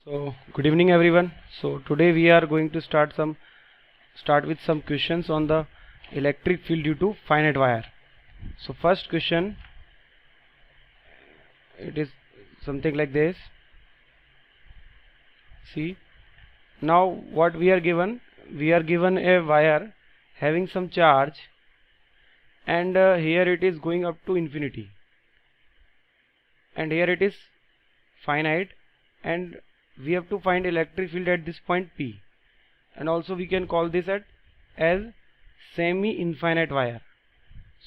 So good evening everyone. So today we are going to start with some questions on the electric field due to finite wire. So first question, it is something like this. See, now what we are given a wire having some charge, and here it is going up to infinity, and here it is finite, and we have to find electric field at this point P, and also we can call this as semi-infinite wire.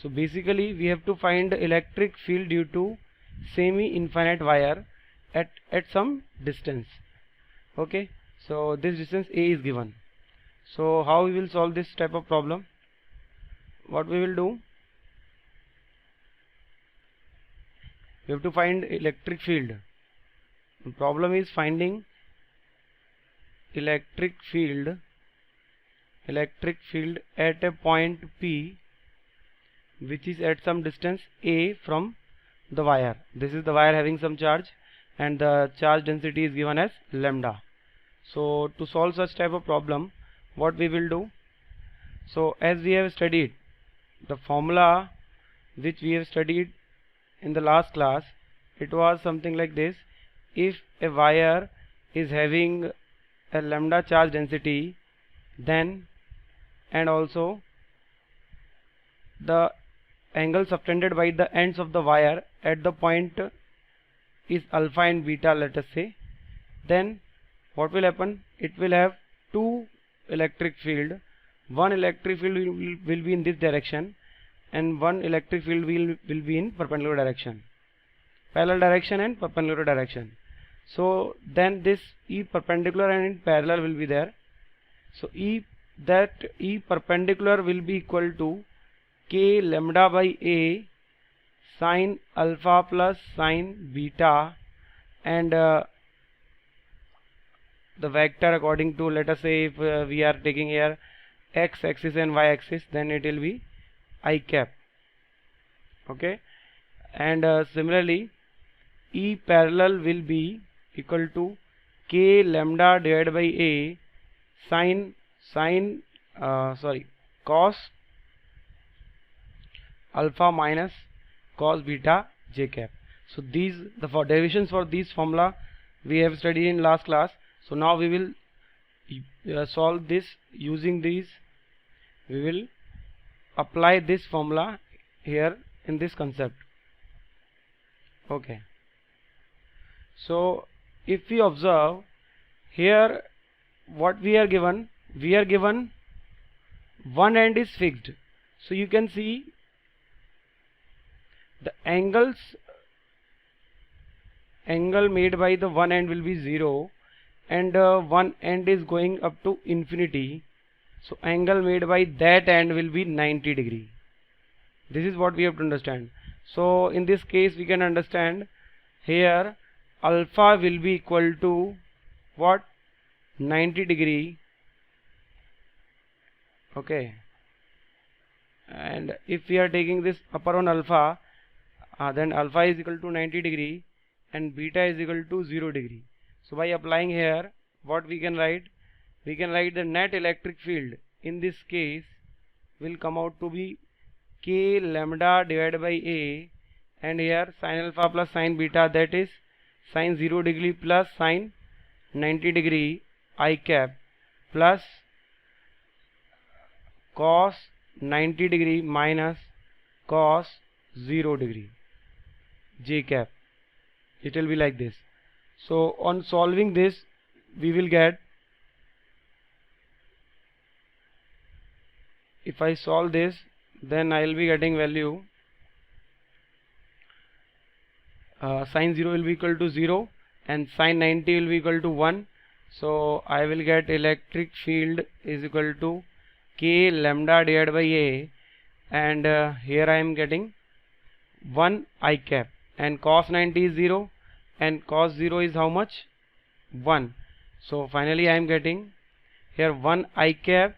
So basically we have to find electric field due to semi-infinite wire at some distance. Okay, so this distance A is given. So how we will solve this type of problem? What we will do, we have to find electric field. The problem is finding electric field at a point P which is at some distance A from the wire. This is the wire having some charge, and the charge density is given as lambda. So to solve such type of problem, what we will do, so as we have studied the formula which we have studied in the last class, it was something like this. If a wire is having a lambda charge density, then and also the angle subtended by the ends of the wire at the point is alpha and beta, let us say, then what will happen? It will have two electric field. One electric field will be in this direction, and one electric field will be in perpendicular direction, parallel direction and perpendicular direction. So then this E perpendicular and in parallel will be there. So E perpendicular will be equal to k lambda by A sine alpha plus sine beta, and the vector according to, let us say, if we are taking here x axis and y axis, then it will be I cap. Okay, and similarly E parallel will be equal to k lambda divided by A cos alpha minus cos beta j cap. So these the derivations for these formula we have studied in last class. So now we will solve this using these. We will apply this formula here in this concept. Okay, so if we observe here, what we are given one end is fixed. So you can see the angle made by the one end will be 0, and one end is going up to infinity. So angle made by that end will be 90 degree. This is what we have to understand. So in this case we can understand here alpha will be equal to what? 90 degree. Okay, and if we are taking this upper one alpha, then alpha is equal to 90 degree and beta is equal to 0 degree. So by applying here, what we can write? We can write the net electric field in this case will come out to be k lambda divided by A, and here sin alpha plus sin beta, that is sin 0 degree plus sin 90 degree I cap plus cos 90 degree minus cos 0 degree j cap. It will be like this. So on solving this, we will get, if I solve this, then I will be getting value sin 0 will be equal to 0 and sin 90 will be equal to 1. So I will get electric field is equal to k lambda divided by A, and here I am getting 1 I cap, and cos 90 is 0 and cos 0 is how much? 1. So finally I am getting here 1 I cap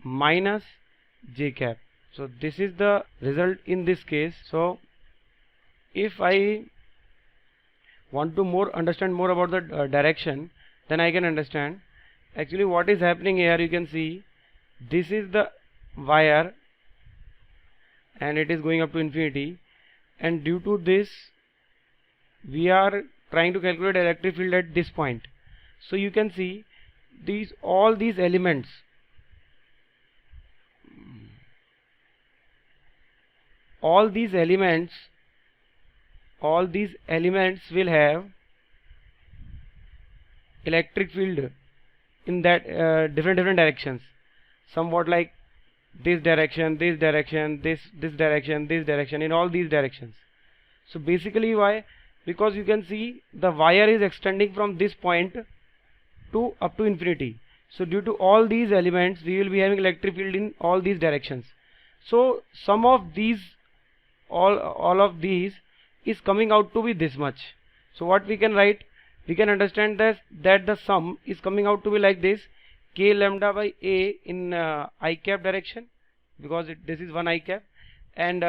minus j cap. So this is the result in this case. So if I want to understand more about the direction, then I can understand. Actually what is happening here, you can see this is the wire and it is going up to infinity, and due to this we are trying to calculate electric field at this point. So you can see all these elements will have electric field in that different directions, somewhat like this direction, this direction, this direction, this direction, in all these directions. So basically why? Because you can see the wire is extending from this point to up to infinity. So due to all these elements we will be having electric field in all these directions. So some of these, all of these is coming out to be this much. So what we can write, we can understand that the sum is coming out to be like this: k lambda by a in I cap direction, because this is one I cap, and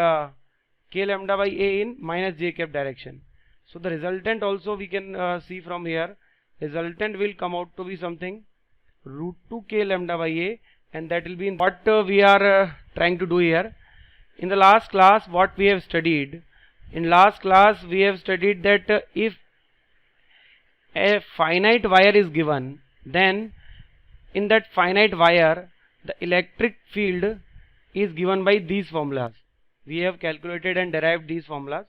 k lambda by a in minus j cap direction. So the resultant also we can see from here, resultant will come out to be something root 2 k lambda by a, and that will be in what we are trying to do here. In the last class what we have studied, that if a finite wire is given, then in that finite wire the electric field is given by these formulas. We have calculated and derived these formulas.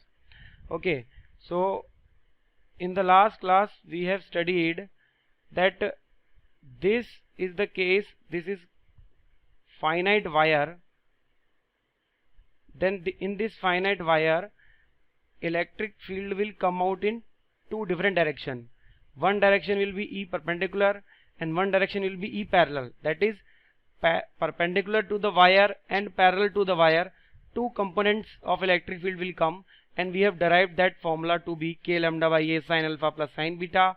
Okay, so in the last class we have studied that this is the case, this is finite wire, then in this finite wire electric field will come out in two different directions. One direction will be E perpendicular and one direction will be E parallel, that is perpendicular to the wire and parallel to the wire. Two components of electric field will come, and we have derived that formula to be k lambda by a sin alpha plus sin beta,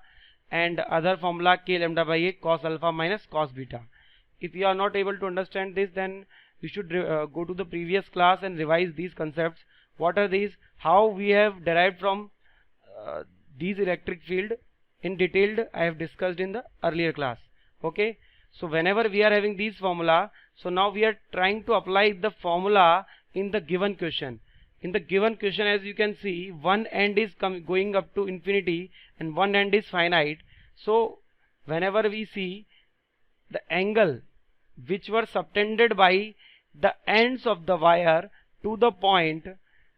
and other formula k lambda by a cos alpha minus cos beta. If you are not able to understand this, then you should go to the previous class and revise these concepts. What are these? How we have derived from these electric field in detailed I have discussed in the earlier class. Okay, so whenever we are having these formula, so now we are trying to apply the formula in the given question. In the given question, as you can see, one end is going up to infinity and one end is finite. So whenever we see the angle which were subtended by the ends of the wire to the point,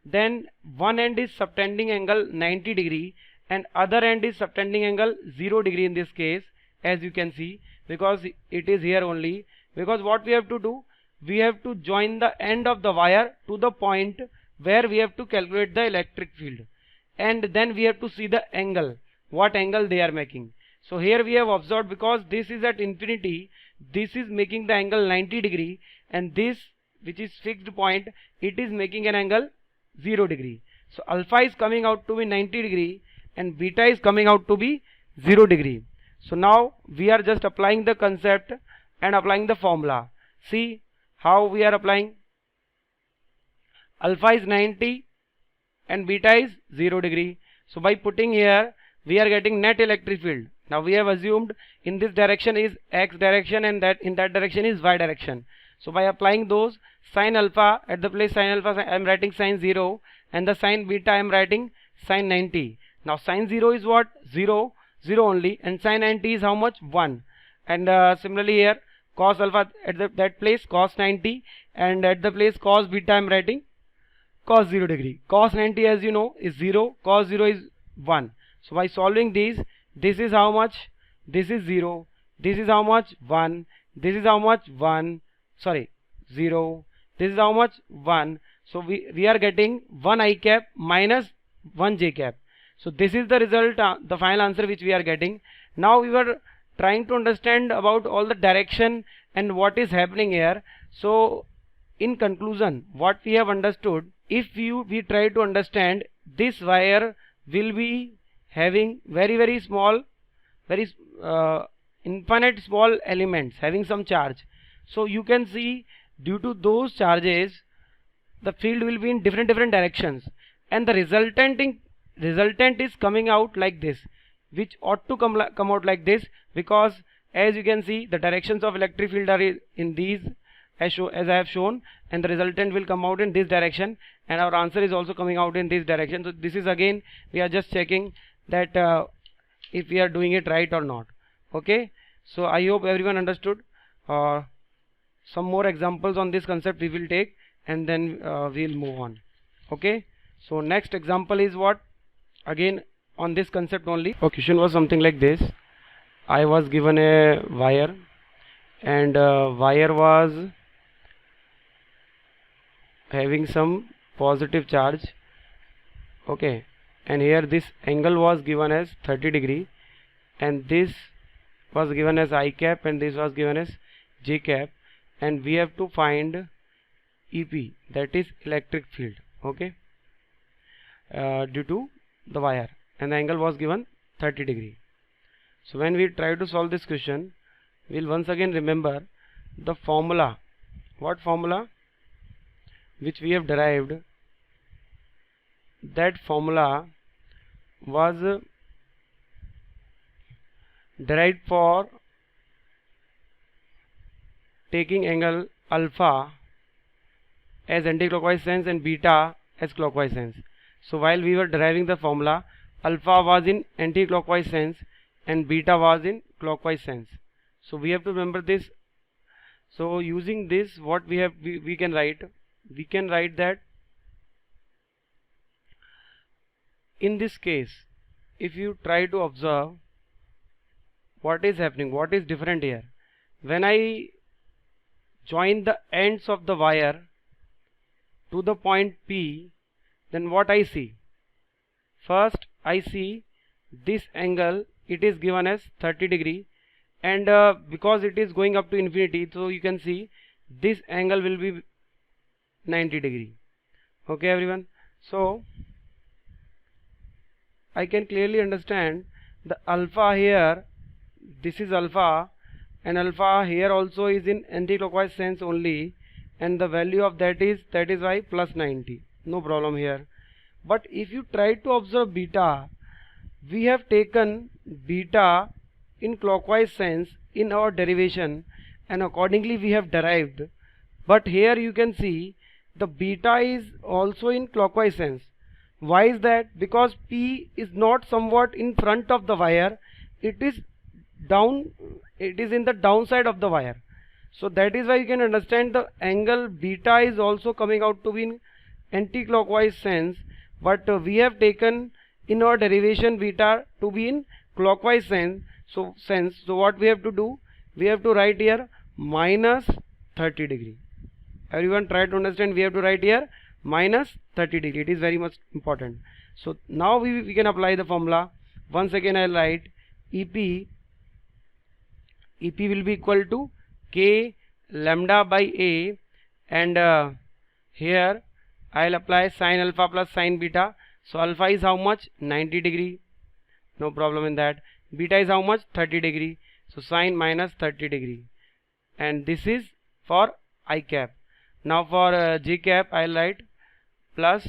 then one end is subtending angle 90 degree and other end is subtending angle 0 degree in this case, as you can see, because it is here only. Because what we have to do, we have to join the end of the wire to the point where we have to calculate the electric field, and then we have to see the angle, what angle they are making. So here we have observed, because this is at infinity, this is making the angle 90 degree, and this which is fixed point, it is making an angle 0 degree. So alpha is coming out to be 90 degree and beta is coming out to be 0 degree. So now we are just applying the concept and applying the formula. See how we are applying. Alpha is 90 and beta is 0 degree. So by putting here, we are getting net electric field. Now we have assumed in this direction is x direction and that in that direction is y direction. So by applying those, sin alpha, at the place sin alpha I am writing sin 0, and the sin beta I am writing sin 90. Now sin 0 is what? 0, 0 only, and sin 90 is how much? 1. And similarly here cos alpha at that place cos 90, and at the place cos beta I am writing cos 0 degree. Cos 90, as you know, is 0, cos 0 is 1. So by solving these, this is how much? This is 0. This is how much? 1. This is how much? 1. Sorry, 0. This is how much? 1. So we are getting 1 I cap minus 1 j cap. So this is the result, the final answer which we are getting. Now we were trying to understand about all the direction and what is happening here. So in conclusion, what we have understood, if we try to understand, this wire will be having very small, infinite small elements having some charge. So you can see, due to those charges, the field will be in different directions, and the resultant is coming out like this, which ought to come out like this, because as you can see the directions of electric field are in these as I have shown, and the resultant will come out in this direction, and our answer is also coming out in this direction. So this is again we are just checking that if we are doing it right or not. Okay, so I hope everyone understood. Some more examples on this concept we will take, and then we'll move on. Okay, so next example is what, again on this concept only. Question was something like this. I was given a wire, and wire was having some positive charge. Okay, and here this angle was given as 30 degree, and this was given as I cap, and this was given as J cap, and we have to find EP, that is electric field. Okay, due to the wire, and the angle was given 30 degree. So when we try to solve this question, we'll once again remember the formula. What formula? Which we have derived. That formula was derived for taking angle alpha as anti-clockwise sense and beta as clockwise sense. So while we were deriving the formula, alpha was in anti-clockwise sense and beta was in clockwise sense. So we have to remember this. So using this, what we have, we can write that in this case, if you try to observe what is happening, what is different here, when I join the ends of the wire to the point P, then what I see? First I see this angle, it is given as 30 degree, and because it is going up to infinity, so you can see this angle will be 90 degree. Okay everyone, so I can clearly understand the alpha here, this is alpha, and alpha here also is in anti-clockwise sense only, and the value of that is why plus 90, no problem here. But if you try to observe beta, we have taken beta in clockwise sense in our derivation, and accordingly we have derived, but here you can see the beta is also in clockwise sense. Why is that? Because P is not somewhat in front of the wire, it is down, it is in the downside of the wire. So that is why you can understand the angle beta is also coming out to be in anti-clockwise sense, but we have taken in our derivation beta to be in clockwise sense. So what we have to do, we have to write here minus 30 degree. Everyone try to understand, we have to write here minus 30 degree, it is very much important. So now we can apply the formula. Once again I will write EP will be equal to K lambda by A, and here I will apply sin alpha plus sin beta. So alpha is how much? 90 degree, no problem in that. Beta is how much? 30 degree. So sin minus 30 degree, and this is for I cap. Now for J cap I will write plus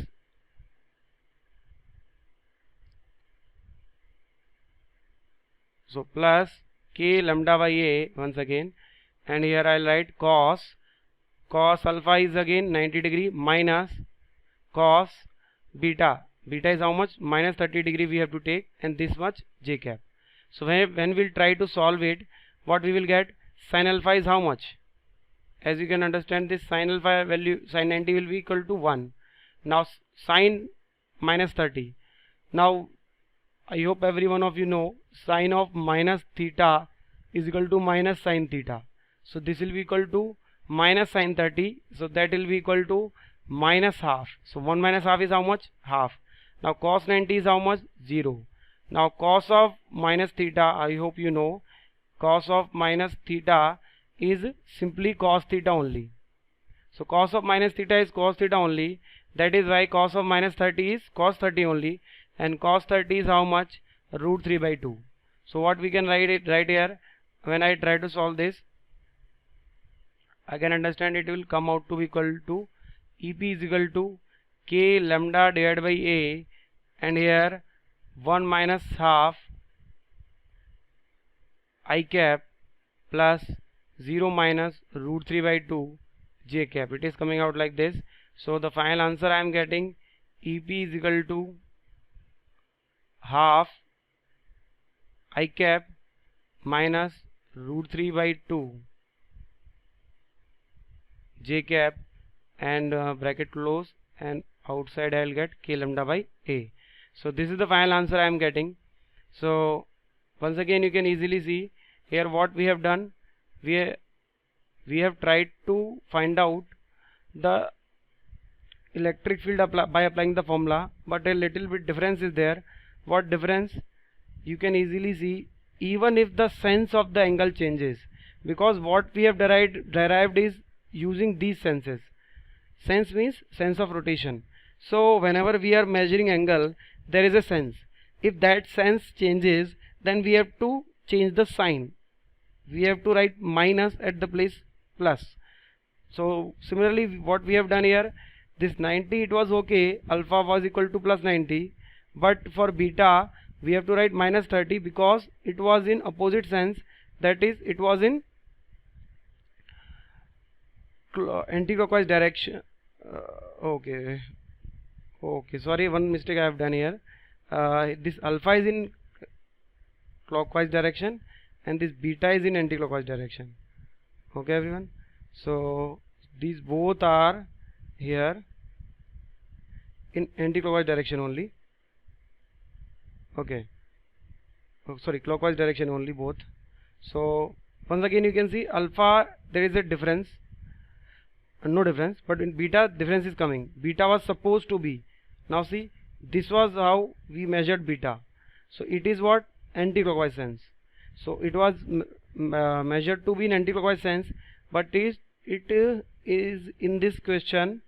K lambda by A once again, and here I will write cos alpha is again 90 degree minus cos beta is how much? Minus 30 degree we have to take, and this much J cap. So when we'll try to solve it, what we will get? Sin alpha is how much? As you can understand, this sin alpha value, sin 90 will be equal to 1. Now sin minus 30. Now I hope every one of you know sin of minus theta is equal to minus sin theta. So this will be equal to minus sin 30. So that will be equal to minus half. So 1 minus half is how much? Half. Now cos 90 is how much? 0. Now cos of minus theta, I hope you know, cos of minus theta is simply cos theta only. So cos of minus theta is cos theta only. That is why cos of minus 30 is cos 30 only, and cos 30 is how much? Root 3 by 2. So what we can write here, when I try to solve this, I can understand it will come out to be equal to EP is equal to K lambda divided by A and here 1 minus half I cap plus 0 minus root 3 by 2 j cap. It is coming out like this. So the final answer I am getting EP is equal to half I cap minus root 3 by 2 j cap, and bracket close, and outside I will get k lambda by a. So this is the final answer I am getting. So once again you can easily see here what we have done. We have tried to find out the electric field by applying the formula, but a little bit difference is there. What difference? You can easily see, even if the sense of the angle changes, because what we have derived is using these senses. Sense means sense of rotation. So whenever we are measuring angle, there is a sense. If that sense changes, then we have to change the sign. We have to write minus at the place plus. So similarly what we have done here, this 90, it was okay, alpha was equal to plus 90, but for beta we have to write minus 30 because it was in opposite sense, that is it was in anti-clockwise direction. Okay, sorry, one mistake I have done here. This alpha is in clockwise direction and this beta is in anti-clockwise direction. Okay everyone, so these both are here in anti-clockwise direction only. Okay, sorry, clockwise direction only both. So once again you can see alpha, there is a difference, no difference, but in beta difference is coming. Beta was supposed to be, now see, this was how we measured beta. So it is what? Anti-clockwise sense. So it was measured to be in anti-clockwise sense, but it is in this question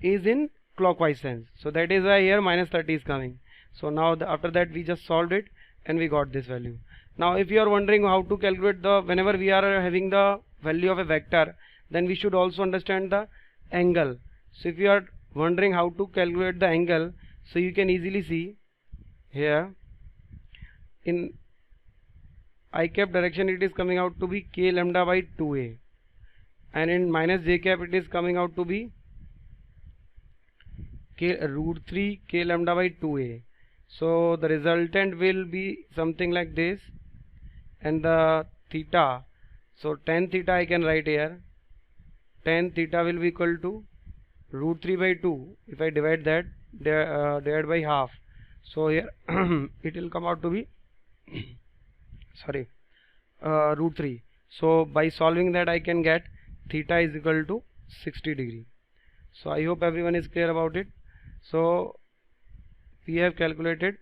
is in clockwise sense. So that is why here minus 30 is coming. So now after that we just solved it and we got this value. Now if you are wondering how to calculate the, whenever we are having the value of a vector, then we should also understand the angle. So if you are wondering how to calculate the angle, so you can easily see here in I cap direction it is coming out to be k lambda by 2a, and in minus j cap it is coming out to be k root 3 k lambda by 2a. So the resultant will be something like this, and the theta, so tan theta I can write here, tan theta will be equal to root 3 by 2. If I divide that, divide by half, so here it will come out to be sorry, root 3. So by solving that I can get theta is equal to 60 degree. So I hope everyone is clear about it. So we have calculated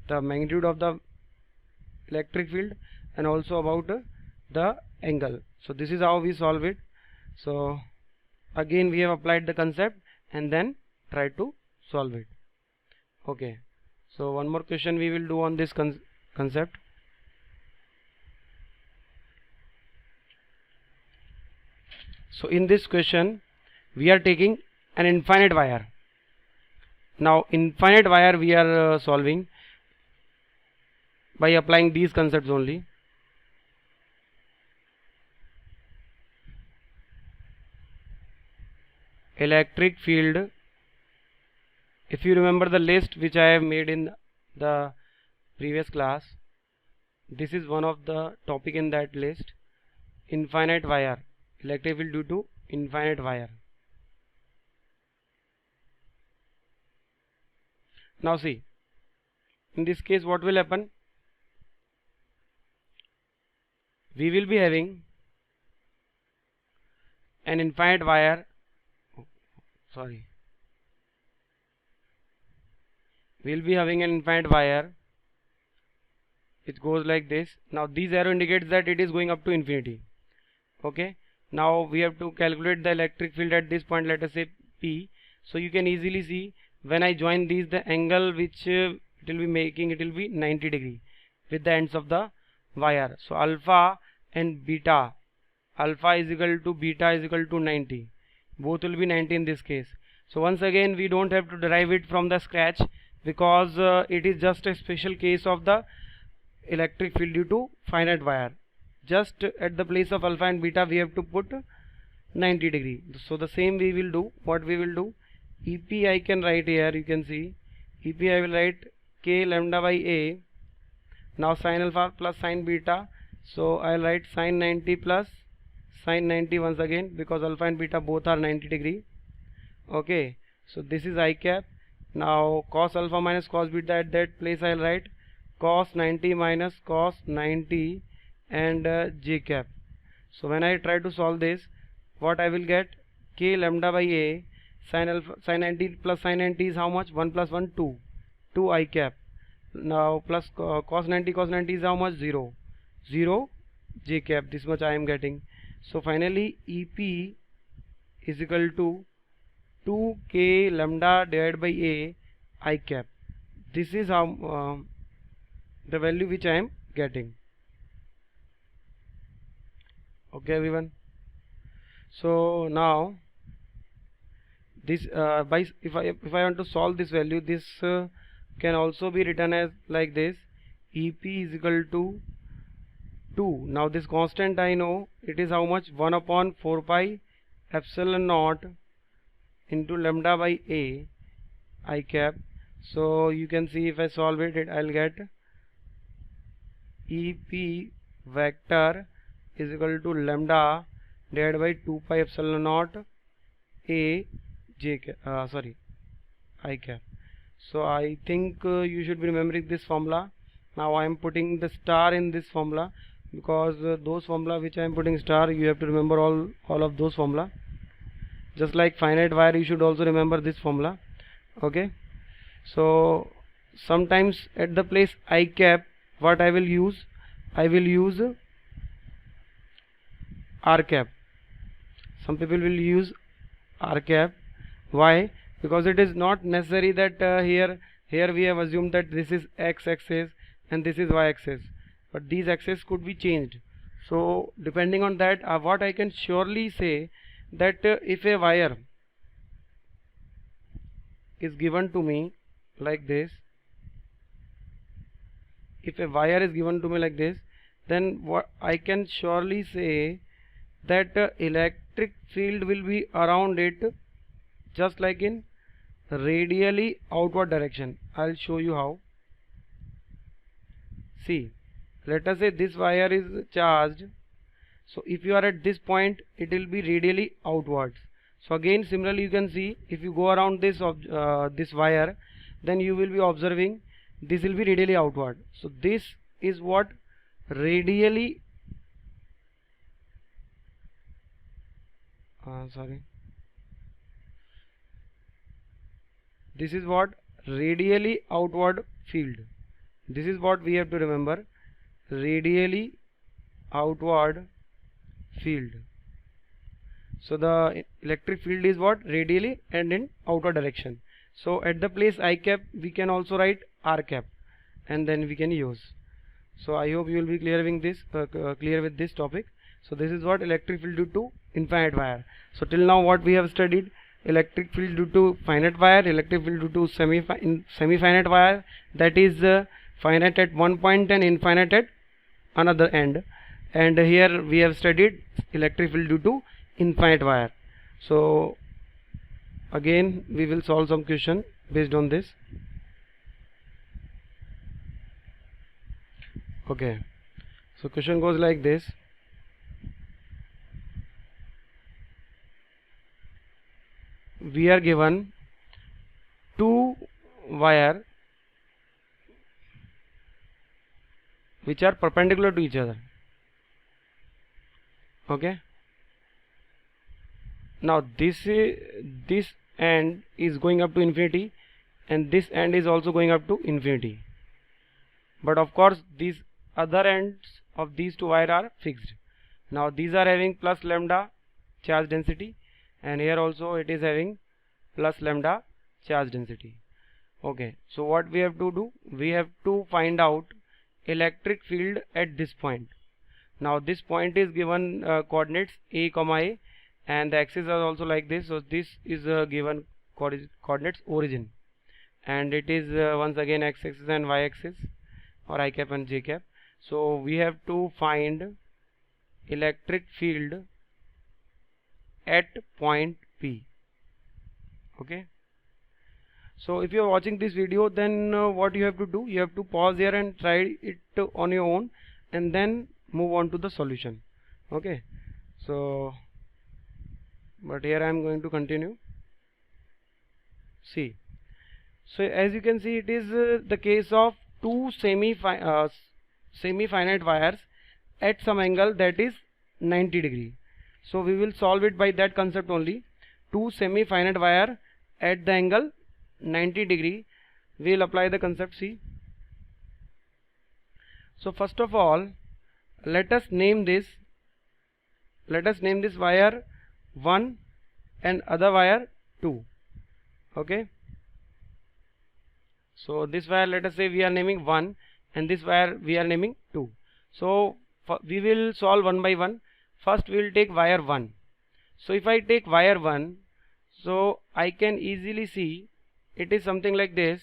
the magnitude of the electric field and also about the angle. So this is how we solve it. So again we have applied the concept and then try to solve it. Okay, so one more question we will do on this concept. So in this question we are taking an infinite wire. Now infinite wire we are solving by applying these concepts only. Electric field, if you remember the list which I have made in the previous class, this is one of the topic in that list. Infinite wire, electric field due to infinite wire. Now see, in this case what will happen? We will be having an infinite wire, we'll be having an infinite wire. It goes like this. Now this arrow indicates that it is going up to infinity. Okay, now we have to calculate the electric field at this point, let us say P. So you can easily see when I join these, the angle which it will be making, it will be 90 degree with the ends of the wire. So alpha and beta, alpha is equal to beta is equal to 90, both will be 90 in this case. So once again we don't have to derive it from the scratch, because it is just a special case of the electric field due to finite wire. Just at the place of alpha and beta we have to put 90 degree. So the same we will do. What we will do, EP I can write here, you can see EP I will write k lambda by A. Now sin alpha plus sin beta, so I will write sin 90 plus sin 90 once again, because alpha and beta both are 90 degree. Okay, so this is I cap. Now cos alpha minus cos beta, at that place I will write cos 90 minus cos 90 and j cap. So when I try to solve this, what I will get, k lambda by A, sin 90 plus sin 90 is how much, 1 plus 1 2, 2 I cap. Now plus cos 90 is how much, 0, 0 j cap, this much I am getting. So finally EP is equal to 2k lambda divided by A I cap. This is how the value which I am getting. Okay everyone, so now this if I want to solve this value, this can also be written as like this, EP is equal to 2. Now this constant I know, it is how much, 1 upon 4 pi epsilon naught into lambda by A I cap. So you can see if I solve it, I'll get EP vector is equal to lambda divided by 2 pi epsilon naught A j cap, I cap. So I think you should be remembering this formula. Now I am putting the star in this formula, because those formula which I am putting star, you have to remember all of those formula. Just like finite wire, you should also remember this formula. Okay, so sometimes at the place I cap, what I will use R cap. Some people will use R cap. Why? Because it is not necessary that here we have assumed that this is x axis and this is y axis, but these axes could be changed. So depending on that, what I can surely say, that if a wire is given to me like this, then what I can surely say that electric field will be around it, just like in radially outward direction. I'll show you how. See, let us say this wire is charged, so if you are at this point, it will be radially outwards. So again similarly you can see, if you go around this wire, then you will be observing this will be radially outward. So this is what radially this is what radially outward field. This is what we have to remember, radially outward field. So the electric field is what, radially and in outward direction. So at the place I cap, we can also write R cap, and then we can use. So I hope you will be clear with this topic. So this is what electric field due to infinite wire. So till now what we have studied, electric field due to finite wire, electric field due to semi-finite wire, that is finite at one point and infinite at another end. And here we have studied electric field due to infinite wire. So again we will solve some question based on this. Okay, so question goes like this. We are given two wire which are perpendicular to each other. Okay, now this end is going up to infinity and this end is also going up to infinity, but of course these other ends of these two wire are fixed. Now these are having plus lambda charge density, and here also it is having plus lambda charge density. Okay, so what we have to do, we have to find out electric field at this point. Now this point is given coordinates a comma a, and the axis are also like this. So this is given coordinates origin, and it is once again x-axis and y-axis, or I cap and j cap. So we have to find electric field at point P. Okay, so if you are watching this video, then what you have to do, you have to pause here and try it on your own, and then move on to the solution. Okay, so but here I am going to continue. See, so as you can see, it is the case of two semi-finite wires at some angle that is 90 degree. So we will solve it by that concept only. Two semi-finite wire at the angle 90 degree. We will apply the concept. See, so first of all, let us name this wire 1 and other wire 2. Okay, so this wire, let us say we are naming 1, and this wire we are naming 2. So we will solve one by one. First we will take wire 1. So if I take wire 1, so I can easily see it is something like this.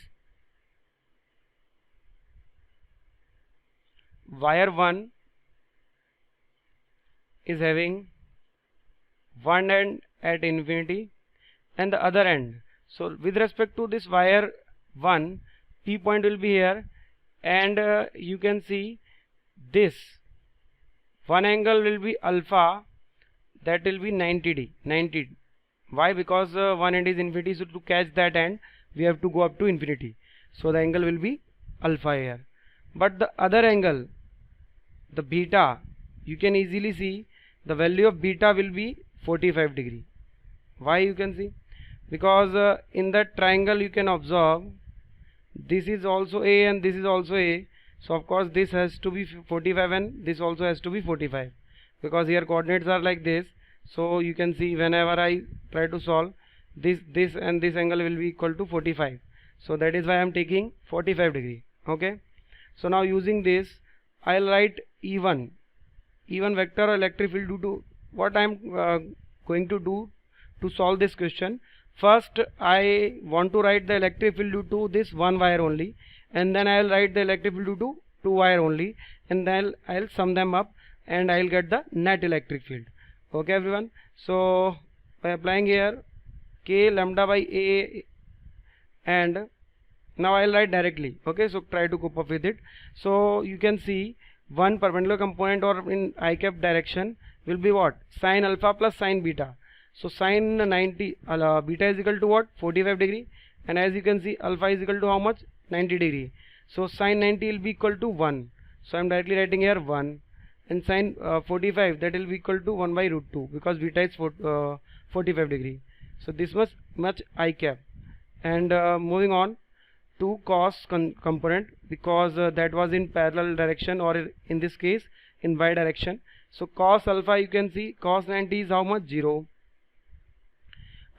Wire 1 is having one end at infinity and the other end. So with respect to this wire 1, P point will be here, and you can see this one angle will be alpha, that will be 90. Why? Because one end is infinity, so to catch that end we have to go up to infinity, so the angle will be alpha here. But the other angle, the beta, you can easily see the value of beta will be 45 degree. Why? You can see, because in that triangle you can observe this is also A and this is also A, so of course this has to be 45 and this also has to be 45, because here coordinates are like this. So you can see whenever I try to solve this and this angle will be equal to 45, so that is why I am taking 45 degree. Okay, so now using this I will write E1 vector electric field due to what I am going to do to solve this question. First I want to write the electric field due to this one wire only, and then I will write the electric field due to two wire only, and then I will sum them up and I will get the net electric field. Okay everyone, so by applying here K lambda by A, and now I will write directly. Okay, so try to cope up with it. So you can see one perpendicular component or in I cap direction will be what? Sin alpha plus sin beta. So sin 90 beta is equal to what? 45 degree, and as you can see alpha is equal to how much? 90 degree. So sin 90 will be equal to 1, so I am directly writing here 1, and sin 45, that will be equal to 1 by root 2, because beta is 45 degree. So this was much I cap. And moving on to cos component, because that was in parallel direction, or in this case in y direction. So cos alpha, you can see cos 90 is how much? 0.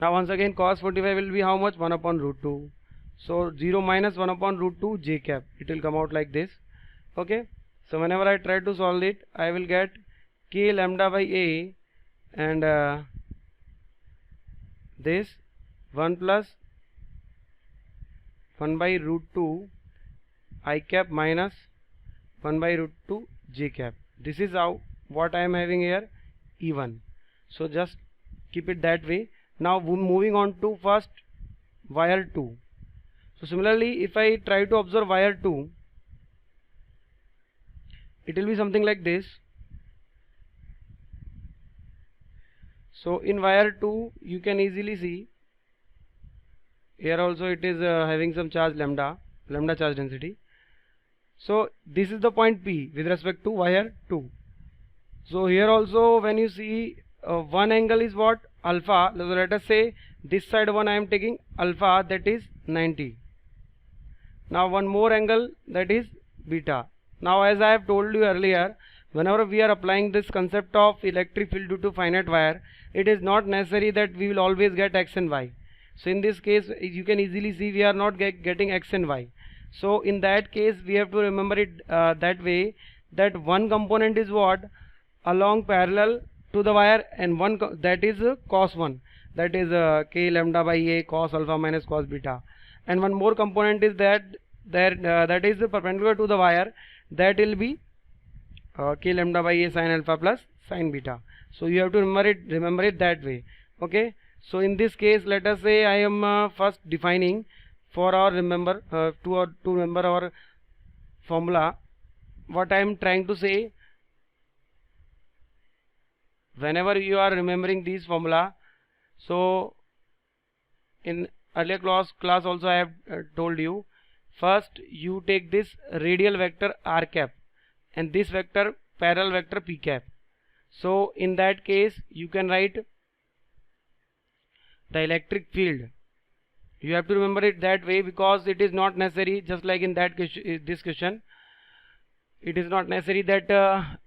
Now once again cos 45 will be how much? 1 upon root 2. So 0 minus 1 upon root 2 j cap, it will come out like this. Okay, so whenever I try to solve it, I will get K lambda by A, and this 1 plus 1 by root 2 I cap minus 1 by root 2 j cap. This is how what I am having here, E1. So just keep it that way. Now moving on to first wire 2. So similarly, if I try to observe wire 2, it will be something like this. So in wire 2 you can easily see here also it is having some charge lambda charge density. So this is the point P with respect to wire 2. So here also when you see one angle is what? Alpha. So let us say this side one I am taking alpha, that is 90. Now one more angle, that is beta. Now as I have told you earlier, whenever we are applying this concept of electric field due to finite wire, it is not necessary that we will always get x and y. So in this case you can easily see we are not getting x and y. So in that case we have to remember it that way, that one component is what? Along parallel to the wire, and one that is cos 1, that is k lambda by a cos alpha minus cos beta. And one more component is that is perpendicular to the wire, that will be k lambda by a sin alpha plus sin beta. So you have to remember it that way. Okay, so in this case, let us say I am first defining for our to remember our formula. What I am trying to say, whenever you are remembering these formula, so in earlier class also I have told you, first you take this radial vector r cap and this vector parallel vector p cap. So in that case you can write the electric field. You have to remember it that way, because it is not necessary, just like in that question, this question, it is not necessary that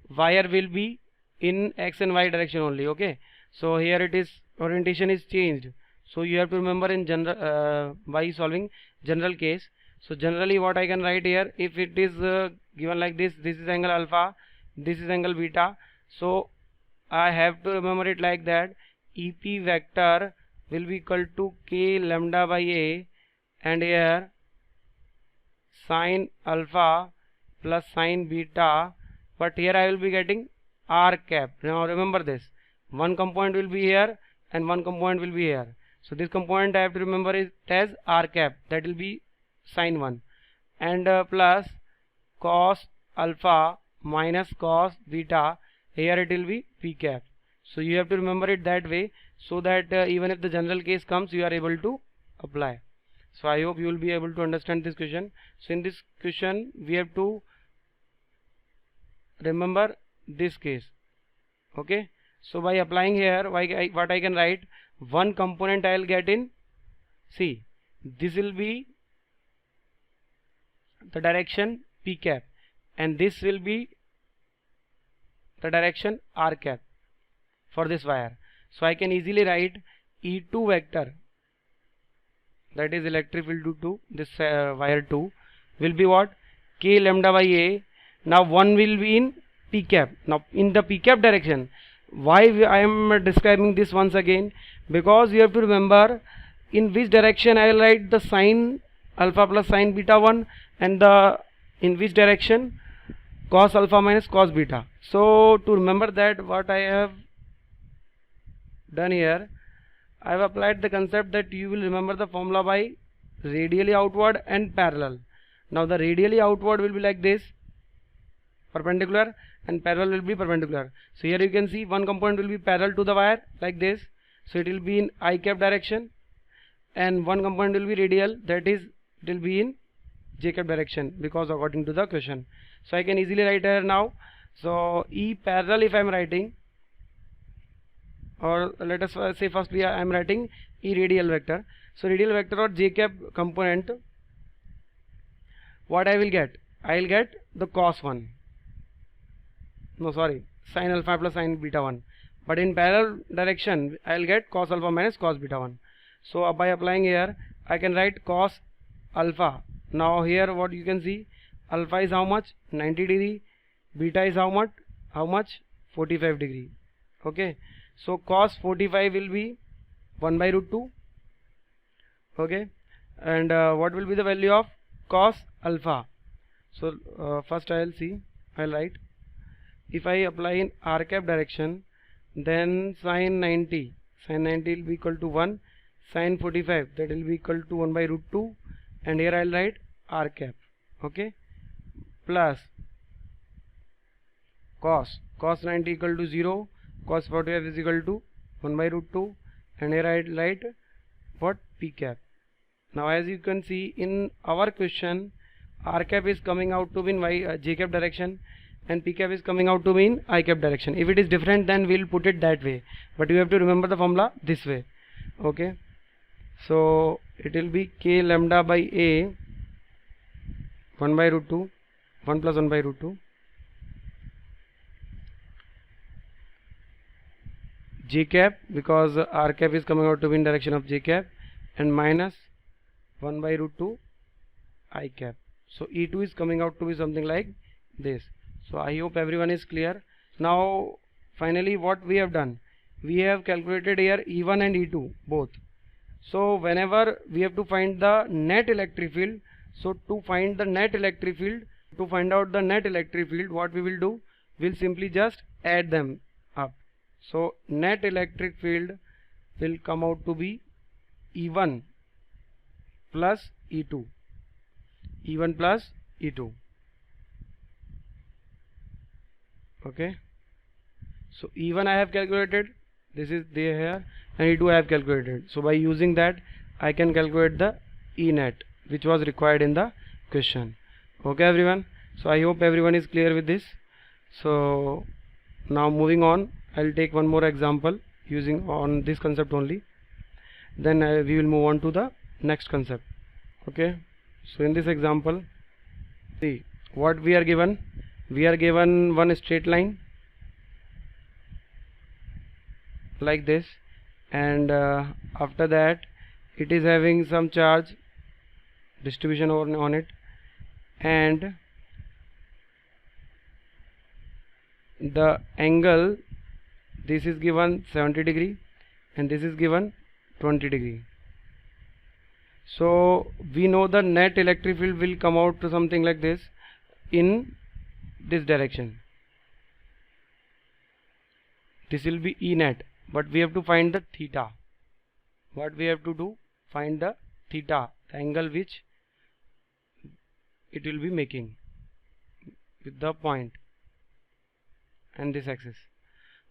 wire will be in x and y direction only. Okay, so here it is, orientation is changed. So you have to remember in general by solving general case. So generally what I can write here, if it is given like this, this is angle alpha, this is angle beta, so I have to remember it like that. EP vector will be equal to k lambda by a, and here sin alpha plus sin beta, but here I will be getting r cap. Now remember this, one component will be here and one component will be here. So this component I have to remember it as r cap, that will be sin 1, and plus cos alpha minus cos beta, here it will be p cap. So you have to remember it that way, so that even if the general case comes, you are able to apply. So I hope you will be able to understand this question. So in this question we have to remember this case. Okay, so by applying here, what I can write, one component I will get in, see, this will be the direction p cap and this will be the direction r cap for this wire. So I can easily write E2 vector, that is electric field due to this wire 2, will be what, k lambda by a. Now one will be in p cap. Now in the p cap direction, why I am describing this once again, because you have to remember in which direction I will write the sin alpha plus sin beta 1, and the in which direction cos alpha minus cos beta. So to remember that, what I have done here, I have applied the concept that you will remember the formula by radially outward and parallel. Now the radially outward will be like this, perpendicular, and parallel will be perpendicular. So here you can see one component will be parallel to the wire like this, so it will be in I cap direction, and one component will be radial, that is it will be in j cap direction, because according to the question. So I can easily write here now. So E parallel, if I am writing, or let us say firstly I am writing E radial vector. So radial vector or j cap component, what I will get, I will get the cos 1, no sorry, sin alpha plus sin beta 1, but in parallel direction I will get cos alpha minus cos beta 1. So by applying here, I can write cos alpha. Now here what you can see, alpha is how much, 90 degree, beta is how much 45 degree. Okay, so cos 45 will be 1 by root 2. Okay, and what will be the value of cos alpha? So first I will write, if I apply in r cap direction, then sin 90 will be equal to 1, sin 45, that will be equal to 1 by root 2, and here I will write r cap. Okay, plus cos 90 equal to 0, cos 45 is equal to 1 by root 2, and here I will write what, p cap. Now as you can see in our question, r cap is coming out to be in j cap direction, and p cap is coming out to be in I cap direction. If it is different, then we will put it that way, but you have to remember the formula this way. Okay, so it will be k lambda by a 1 by root 2, 1 plus 1 by root 2, j cap, because r cap is coming out to be in direction of j cap, and minus 1 by root 2 I cap. So E2 is coming out to be something like this. So I hope everyone is clear. Now finally what we have done, we have calculated here E1 and E2 both. So whenever we have to find the net electric field, so to find the net electric field, to find out the net electric field, what we will do, we'll simply just add them up. So net electric field will come out to be E1 plus E2, E1 plus E2. Okay, so E1 I have calculated, this is there here, and E2 I have calculated. So by using that I can calculate the E net which was required in the question. Okay everyone, so I hope everyone is clear with this. So now moving on, I'll take one more example using on this concept only, then we will move on to the next concept. Okay, so in this example, see what we are given. We are given one straight line like this, and after that it is having some charge distribution on it, and the angle, this is given 70 degree and this is given 20 degree. So we know the net electric field will come out to something like this in this direction. This will be E net, but we have to find the theta. What we have to do, find the theta, the angle which it will be making with the point and this axis.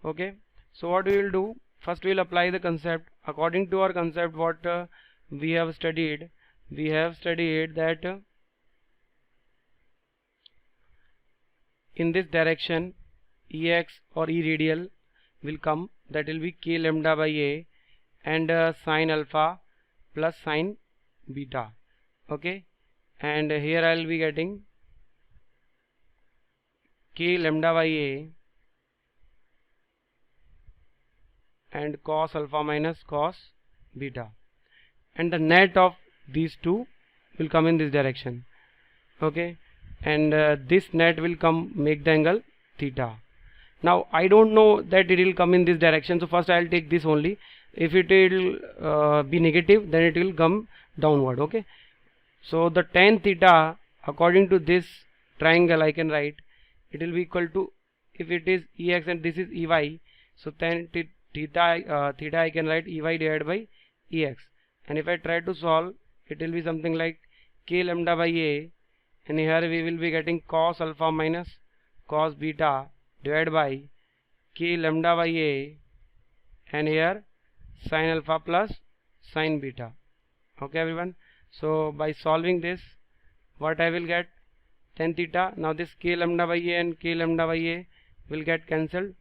Okay, so what we will do, first we will apply the concept. According to our concept, what we have studied that in this direction Ex or E radial will come, that will be k lambda by a, and sine alpha plus sine beta. Okay, and here I will be getting k lambda by a and cos alpha minus cos beta, and the net of these two will come in this direction. Okay, and this net will come make the angle theta. Now I don't know that it will come in this direction, so first I will take this only. If it will be negative, then it will come downward. Okay, so the tan theta according to this triangle I can write, it will be equal to, if it is Ex and this is Ey, so tan theta I can write Ey divided by Ex, and if I try to solve, it will be something like k lambda by a, and here we will be getting cos alpha minus cos beta divided by k lambda by a, and here sin alpha plus sin beta. Okay everyone, so by solving this, what I will get, tan theta, now this k lambda by a and k lambda by a will get cancelled.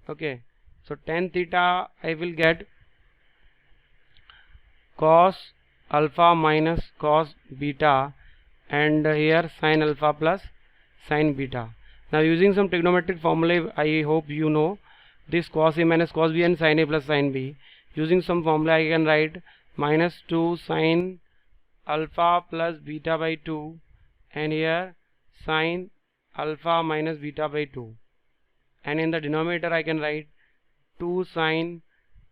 Okay, so tan theta I will get cos alpha minus cos beta, and here sin alpha plus sin beta. Now using some trigonometric formula, I hope you know this cos a minus cos b and sin a plus sin b. Using some formula I can write minus 2 sin alpha plus beta by 2, and here sin alpha minus beta by 2, and in the denominator I can write 2 sin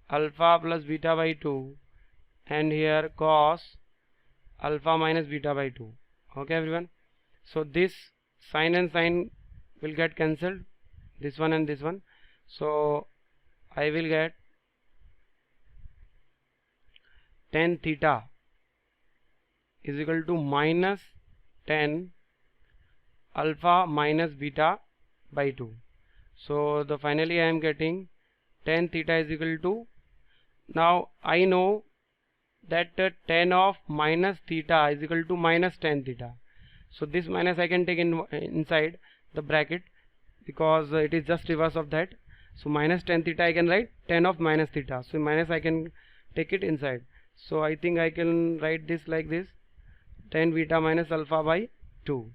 alpha plus beta by 2, and here cos alpha minus beta by 2. Okay everyone, so this sin and sin will get cancelled, this one and this one, so I will get tan theta is equal to minus tan alpha minus beta by 2. So the finally I am getting tan theta is equal to, now I know that tan of minus theta is equal to minus tan theta, so this minus I can take inside the bracket because it is just reverse of that. So minus tan theta I can write tan of minus theta, so minus I can take it inside. So I think I can write this like this, tan beta minus alpha by 2.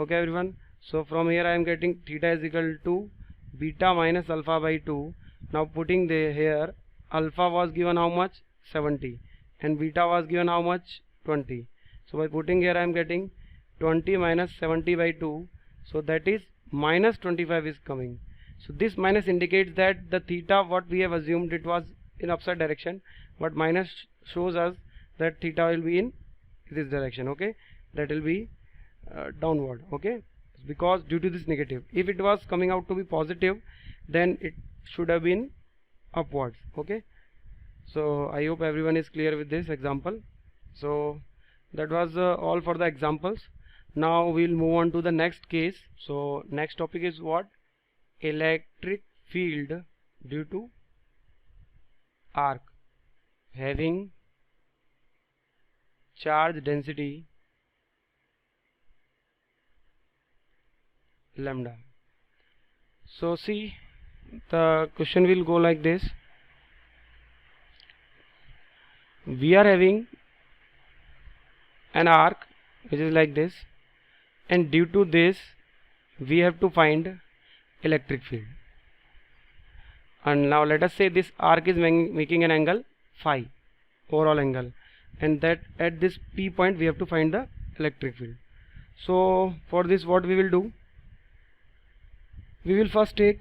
Okay everyone, so from here I am getting theta is equal to beta minus alpha by 2. Now putting the here, alpha was given how much, 70, and beta was given how much, 20. So by putting here I am getting 20 minus 70 by 2, so that is minus 25 is coming. So this minus indicates that the theta what we have assumed it was in upside direction, but minus shows us that theta will be in this direction. Okay, that will be downward. Okay, because due to this negative, if it was coming out to be positive, then it should have been upwards. Okay, so I hope everyone is clear with this example. So that was all for the examples. Now we'll move on to the next case. So next topic is what? Electric field due to arc having charge density lambda. So see, the question will go like this. We are having an arc which is like this, and due to this we have to find electric field. And now let us say this arc is making an angle phi, overall angle, and that at this P point we have to find the electric field. So for this what we will do, we will first take,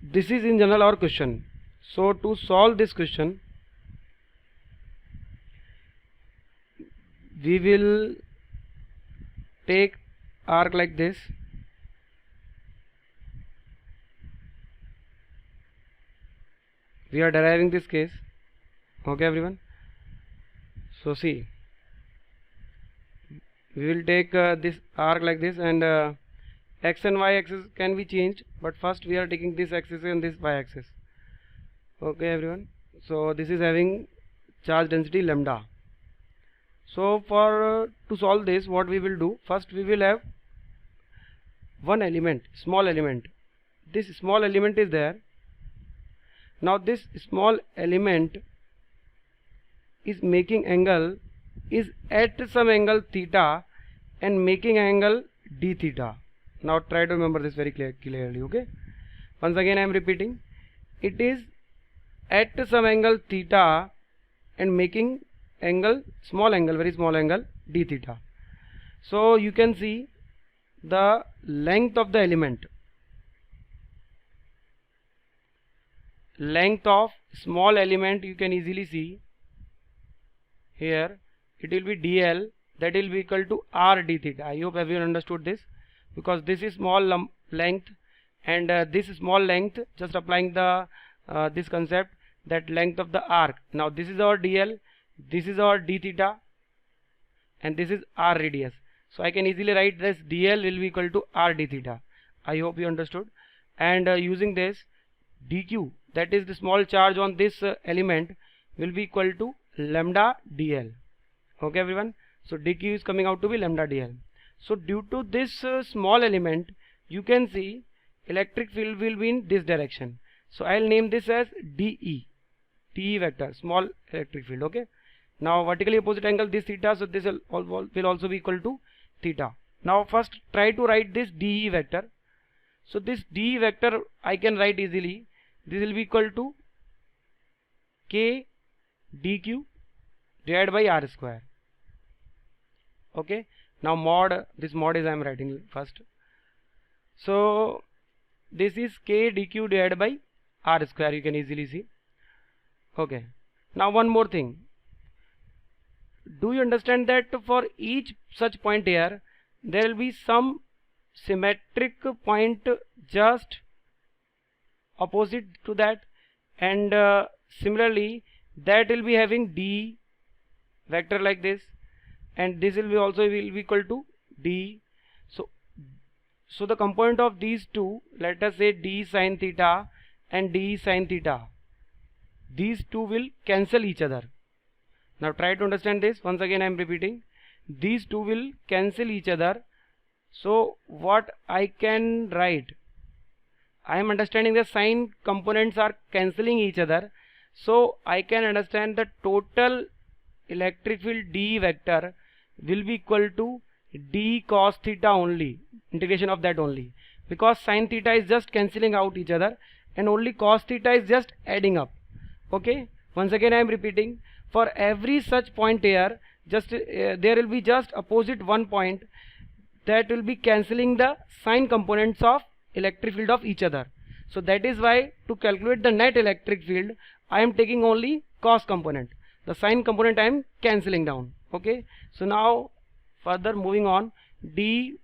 this is in general our question. So to solve this question, we will take arc like this, we are deriving this case. Okay everyone, so see, we will take this arc like this, and x and y axis can be changed, but first we are taking this axis and this y axis. Okay everyone, so this is having charge density lambda. So for to solve this, what we will do, first we will have one element, small element. This small element is there. Now this small element is making angle, is at some angle theta and making angle d theta. Now try to remember this very clearly. Okay, once again I am repeating, it is at some angle theta and making angle, small angle, very small angle d theta. So you can see the length of the element, length of small element you can easily see here, it will be dl, that will be equal to r d theta. I hope everyone understood this, because this is small length and this small length, just applying the this concept, that length of the arc. Now this is our dl, this is our d theta, and this is r radius. So I can easily write this dl will be equal to r d theta. I hope you understood. And using this dq, that is the small charge on this element, will be equal to lambda dl. Okay everyone, so dq is coming out to be lambda dl. So due to this small element, you can see electric field will be in this direction. So I'll name this as DE, DE vector, small electric field. Okay, now vertically opposite angle this theta, so this will also be equal to theta. Now first try to write this DE vector. So this DE vector I can write easily, this will be equal to k dq divided by r square. Okay, now mod, this mod is I am writing first. So this is k dq divided by r square, you can easily see. Okay, now one more thing, do you understand that for each such point here there will be some symmetric point just opposite to that, and similarly that will be having d vector like this, and this will be also will be equal to d. So the component of these two, let us say d sin theta and d sin theta, these two will cancel each other. Now try to understand this. Once again I am repeating, these two will cancel each other. So what I can write, I am understanding the sine components are cancelling each other, so I can understand the total electric field d vector will be equal to d cos theta only, integration of that only, because sin theta is just cancelling out each other and only cos theta is just adding up. Okay, once again I am repeating, for every such point here, just there will be just opposite one point that will be cancelling the sine components of electric field of each other. So that is why to calculate the net electric field I am taking only cos component. The sine component I am cancelling down. Okay. So now further moving on, d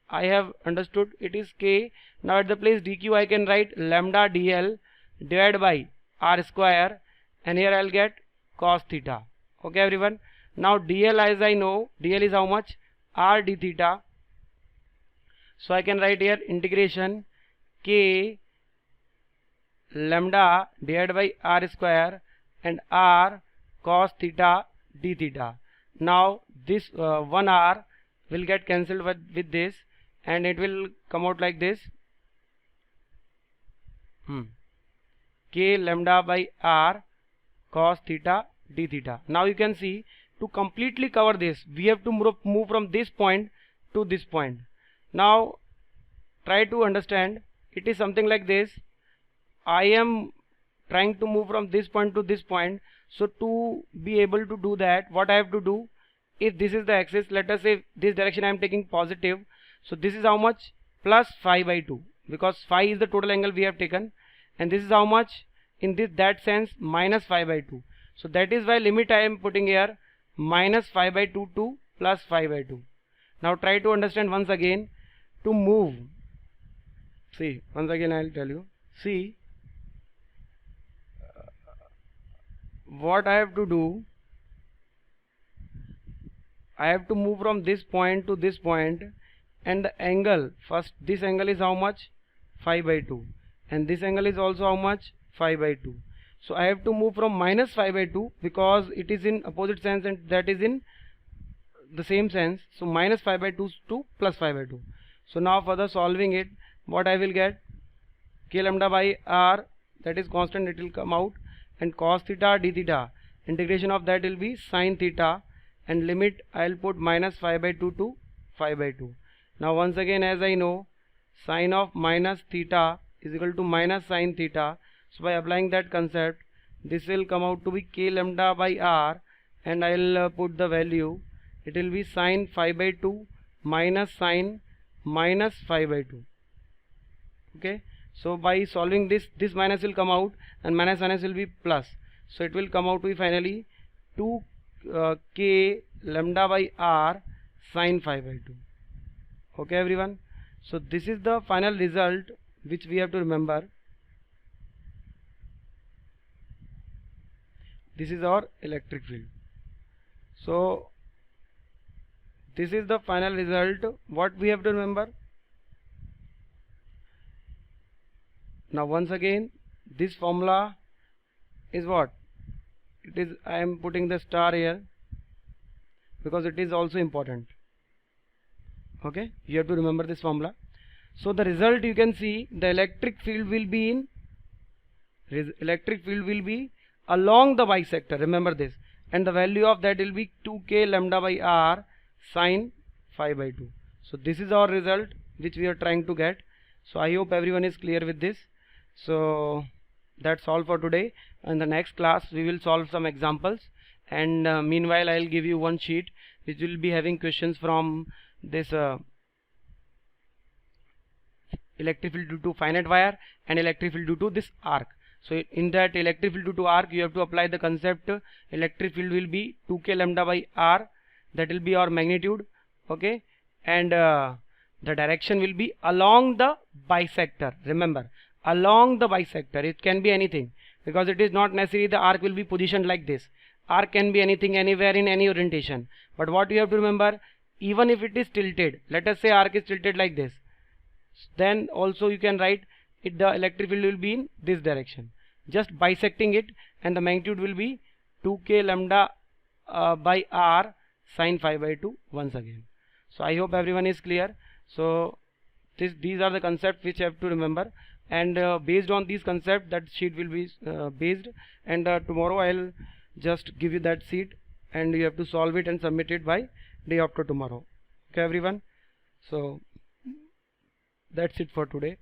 I have understood it is k. Now at the place dq I can write lambda dl divided by r square, and here I'll get cos theta. Okay everyone. Now dl, as I know, dl is how much? R d theta. So I can write here integration k lambda divided by r square and r cos theta d theta. Now this 1 r will get cancelled with this, and it will come out like this. K lambda by r cos theta d theta. Now you can see, to completely cover this we have to move from this point to this point. Now try to understand, it is something like this. I am trying to move from this point to this point. So to be able to do that, what I have to do, if this is the axis, let us say this direction I am taking positive, so this is how much? Plus phi by 2, because phi is the total angle we have taken, and this is how much? In that sense minus phi by 2. So that is why limit I am putting here minus phi by 2 to plus phi by 2. Now try to understand once again. To move, see, once again I will tell you, see what I have to do. I have to move from this point to this point, and the angle, first this angle is how much? Phi by 2, and this angle is also how much? Phi by 2. So I have to move from minus phi by 2, because it is in opposite sense and that is in the same sense. So minus phi by 2 to plus phi by 2. So now further solving it, what I will get? K lambda by r, that is constant, it will come out, and cos theta d theta, integration of that will be sin theta, and limit I will put minus phi by 2 to phi by 2. Now once again, as I know, sine of minus theta is equal to minus sin theta. So by applying that concept, this will come out to be k lambda by r, and I will put the value, it will be sin phi by 2 minus sin minus phi by 2. Okay. So by solving this, this minus will come out and minus minus will be plus. So it will come out to be finally 2 k lambda by r sin phi by 2. Okay everyone. So this is the final result which we have to remember. This is our electric field. So this is the final result. What we have to remember? Now once again, this formula is what? It is, I am putting the star here because it is also important. Okay, you have to remember this formula. So the result, you can see the electric field will be along the bisector. Remember this, and the value of that will be 2k lambda by r sin phi by 2. So this is our result which we are trying to get. So I hope everyone is clear with this. So that's all for today. In the next class we will solve some examples, and meanwhile I will give you one sheet which will be having questions from this electric field due to finite wire and electric field due to this arc. So in that electric field due to arc, you have to apply the concept electric field will be 2k lambda by r, that will be our magnitude. Okay, and the direction will be along the bisector. Remember, along the bisector, it can be anything, because it is not necessary the arc will be positioned like this. Arc can be anything, anywhere, in any orientation. But what you have to remember, even if it is tilted, let us say arc is tilted like this, then also you can write it, the electric field will be in this direction, just bisecting it, and the magnitude will be 2k lambda by r sin phi by 2 once again. So I hope everyone is clear. So these are the concepts which you have to remember, and based on these concepts that sheet will be based, and tomorrow I will just give you that sheet and you have to solve it and submit it by day after tomorrow. Okay everyone, so that's it for today.